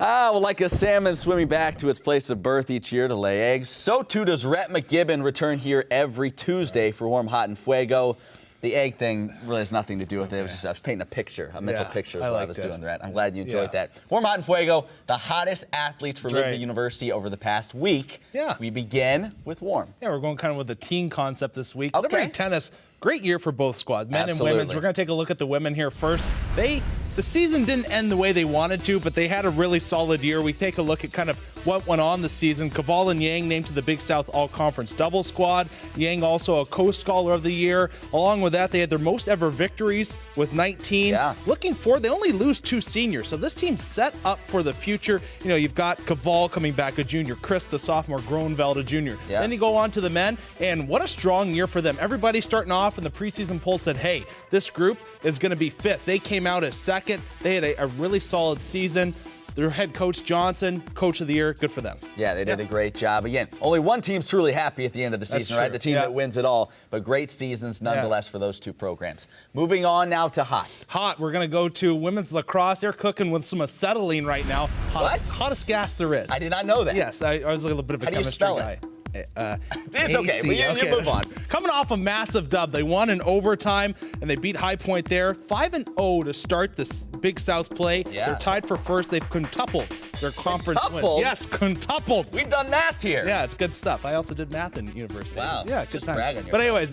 Well, like a salmon swimming back to its place of birth each year to lay eggs, so too does Rhett McGibbon return here every Tuesday for Warm, Hot, and Fuego. The egg thing really has nothing to do with it. It was just, I was painting a picture, a mental picture of what I was doing, Rhett. I'm glad you enjoyed that. Warm, Hot, and Fuego, the hottest athletes for Liberty University over the past week. We begin with Warm. Yeah, we're going kind of with a team concept this week. Liberty tennis, great year for both squads, men and women's. We're going to take a look at the women here first. The season didn't end the way they wanted to, but they had a really solid year. We take a look at kind of what went on this season. Kaval and Yang named to the Big South All-Conference Double Squad. Yang also a Co-Scholar of the Year. Along with that, they had their most ever victories with 19. Looking forward, they only lose 2 seniors, so this team's set up for the future. You know, you've got Kaval coming back, a junior, Chris, the sophomore, Groenveld, a junior. Then you go on to the men, and what a strong year for them. Everybody starting off in the preseason poll said, hey, this group is going to be fifth. They came out as second. They had a really solid season. Their head coach, Johnson, coach of the year, good for them. Yeah, they did a great job. Again, only one team's truly happy at the end of the season, right? The team that wins it all. But great seasons nonetheless for those 2 programs. Moving on now to Hot. Hot, we're going to go to women's lacrosse. They're cooking with some acetylene right now. Hottest gas there is. I did not know that. Yes, I was a little bit of a chemistry guy. It's okay. You move on. Coming off a massive dub, they won in overtime and they beat High Point there. 5-0 to start this Big South play. They're tied for first. They've quintupled their conference win. Yes, quintupled. We've done math here. Yeah, it's good stuff. I also did math in university. Wow. Yeah, just brag on yourself. But anyways,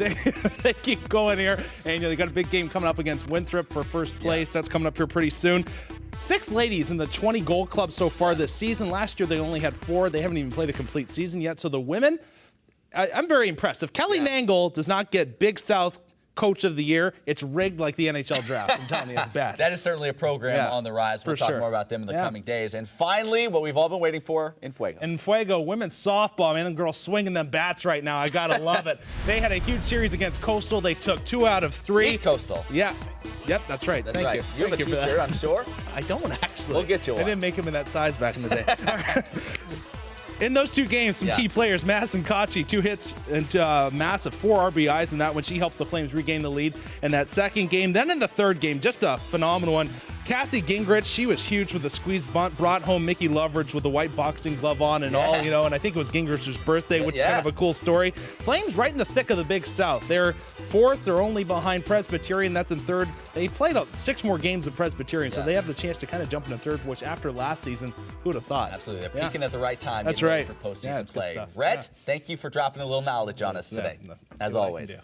they keep going here, and they got a big game coming up against Winthrop for first place. That's coming up here pretty soon. 6 ladies in the 20 goal club so far this season. Last year they only had 4. They haven't even played a complete season yet. So the women, I'm very impressed. If Kelly Mangle does not get Big South Coach of the Year, it's rigged like the NHL draft. I'm telling you, it's bad. That is certainly a program on the rise. We'll talk more about them in the coming days. And finally, what we've all been waiting for, in Fuego. In Fuego, women's softball, man, them girls swinging them bats right now. I gotta love it. They had a huge series against Coastal. They took 2 out of 3. Beat Coastal. Yeah. Yep, that's right. Thank you. You have a t-shirt, I'm sure. I don't actually. We'll get you one. I didn't make them in that size back in the day. In those 2 games, some key players, Madison Kachi, 2 hits and massive 4 RBIs in that one. She helped the Flames regain the lead in that second game. Then in the third game, just a phenomenal one. Cassie Gingrich, she was huge with the squeeze bunt, brought home Mickey Loveridge with the white boxing glove on and all, you know, and I think it was Gingrich's birthday, which is kind of a cool story. Flames right in the thick of the Big South. They're 4th, they're only behind Presbyterian, that's in 3rd. They played 6 more games than Presbyterian, so they have the chance to kind of jump into 3rd, which after last season, who would have thought? Absolutely, they're peaking at the right time. That's right. For postseason play. Rhett, thank you for dropping a little knowledge on us today, as always.